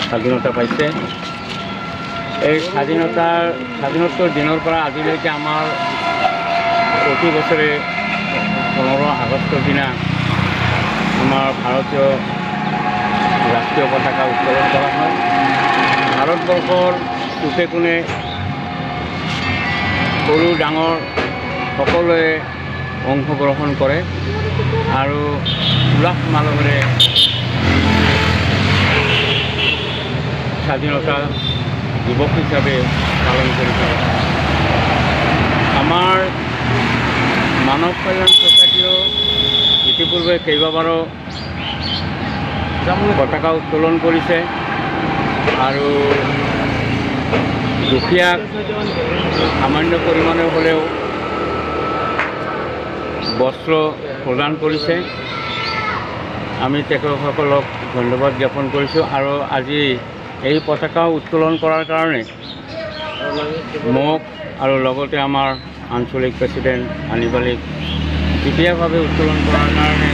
স্বাধীনতা পাইছে। এই স্বাধীনোত্তৰ দিনৰ পৰা আজিলৈকে আমাৰ প্ৰতি বছৰে 15 আগষ্টৰ দিনা আমাৰ ভাৰতীয় ৰাষ্ট্ৰীয় পতাকা উত্তোলন কৰা হয়। ভাৰতবৰ্ষৰ চুকে কোণে সৰু ডাঙৰ সকলোৱে অংশগ্ৰহণ কৰে আৰু উল্লাস মালহেৰে স্বাধীনতা দিৱস হিচাপে পালন কৰি থাকে। আমাৰ মানৱ কল্যাণ ছ'চাইটিও ইতিপূৰ্বে কেইবাবাৰো পতাকা উত্তোলন কৰিছে আৰু দুখীয়াক সামান্য পৰিমাণে হ'লেও বস্ত্ৰ প্ৰদান কৰিছে। আমি তেখেতসকলক ধন্যবাদ জ্ঞাপন কৰিছোঁ আৰু আজি এই পতাকা উত্তোলন কৰাৰ কাৰণে মোক আৰু লগতে আমাৰ আঞ্চলিক প্ৰেচিডেণ্ট আনিব আলীক যুটীয়াভাৱে উত্তোলন কৰাৰ কাৰণে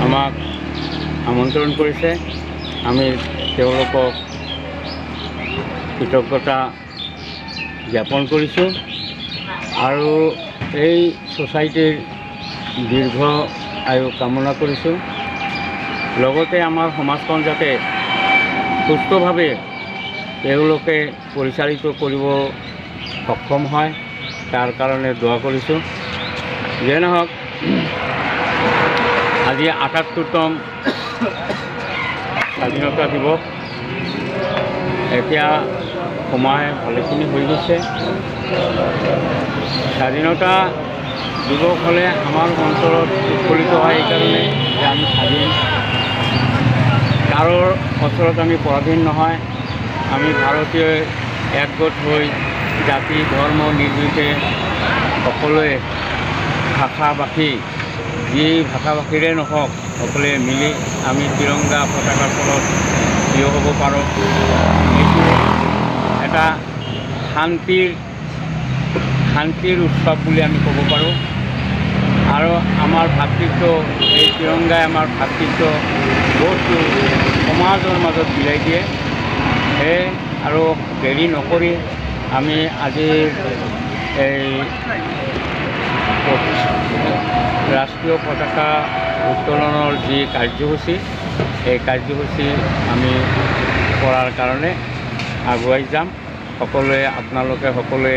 আমাক আমন্ত্ৰণ কৰিছে। আমি তেওঁলোকক কৃতজ্ঞতা জ্ঞাপন কৰিছোঁ আৰু এই ছ'চাইটিৰ দীৰ্ঘ আয়ু কামনা কৰিছোঁ। লগতে আমাৰ সমাজখন যাতে সুস্থভাৱে তেওঁলোকে পৰিচালিত কৰিব সক্ষম হয় তাৰ কাৰণে দোৱা কৰিছোঁ। যিয়ে নহওক আজি ৭৮তম স্বাধীনতা দিৱস। এতিয়া সময় ভালেখিনি হৈ গৈছে। স্বাধীনতা দিৱস হ'লে আমাৰ অঞ্চলত উৎফুল্লিত হয় এইকাৰণে যে আমি স্বাধীন, কাৰোৰ ওচৰত আমি পৰাধীন নহয়। আমি ভাৰতীয় একগোট হৈ জাতি ধৰ্ম নিৰ্বিশেষে সকলোৱে ভাষা ভাষী যি ভাষা ভাষীৰে নহওক সকলোৱে মিলি আমি তিৰংগা পতাকাৰ তলত থিয় হ'ব পাৰোঁ। এইটো এটা শান্তিৰ উৎসৱ বুলি আমি ক'ব পাৰোঁ আৰু আমাৰ ভাতৃত্ব এই তিৰংগাই আমাৰ ভাতৃত্ব বহুতো সমাজৰ মাজত বিলাই দিয়ে। সেয়ে আৰু দেৰি নকৰি আমি আজিৰ এই ৰাষ্ট্ৰীয় পতাকা উত্তোলনৰ যি কাৰ্যসূচী এই কাৰ্যসূচী আমি কৰাৰ কাৰণে আগুৱাই যাম। সকলোৱে আপোনালোকে সকলোৱে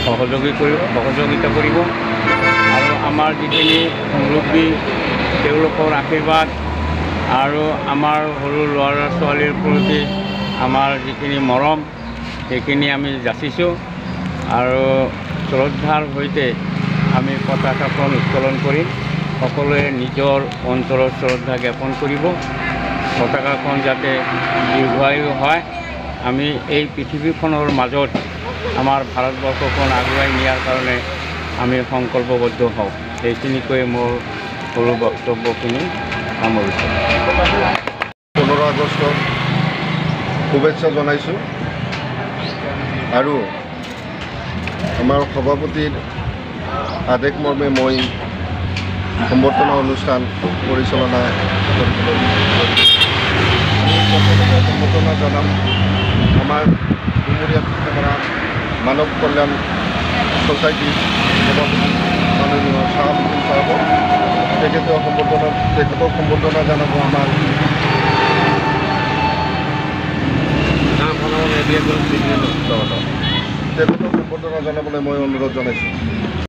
সহযোগিতা কৰিব আৰু আমাৰ যিখিনি মুৰব্বী তেওঁলোকৰ আশীৰ্বাদ আৰু আমাৰ সৰু ল'ৰা ছোৱালীৰ প্ৰতি আমাৰ যিখিনি মৰম সেইখিনি আমি যাচিছোঁ আৰু শ্ৰদ্ধাৰ সৈতে আমি পতাকাখন উত্তোলন কৰিম। সকলোৱে নিজৰ অন্তৰত শ্ৰদ্ধা জ্ঞাপন কৰিব। পতাকাখন যাতে দীৰ্ঘায়ু হয়। আমি এই পৃথিৱীখনৰ মাজত আমাৰ ভাৰতবৰ্ষখন আগুৱাই নিয়াৰ কাৰণে আমি সংকল্পবদ্ধ হওঁ। এইখিনিকৈ মোৰ সৰু বক্তব্যখিনি সামৰিছোঁ। 15 আগষ্টত শুভেচ্ছা জনাইছোঁ আৰু আমাৰ সভাপতিৰ আদেশ মৰ্মে মই সম্বৰ্ধনা অনুষ্ঠান পৰিচালনা কৰিবলৈ সম্বৰ্ধনা জনাম আমাৰ ডুমুৰিয়া মানৱ কল্যাণ ছ'চাইটি সভাপতি মাননীয় শাহাবুদ্দিন চাহাবক। তেখেতক সম্বৰ্ধনা জনাব আমাৰ তেখেতক সম্বৰ্ধনা জনাবলৈ মই অনুৰোধ জনাইছোঁ।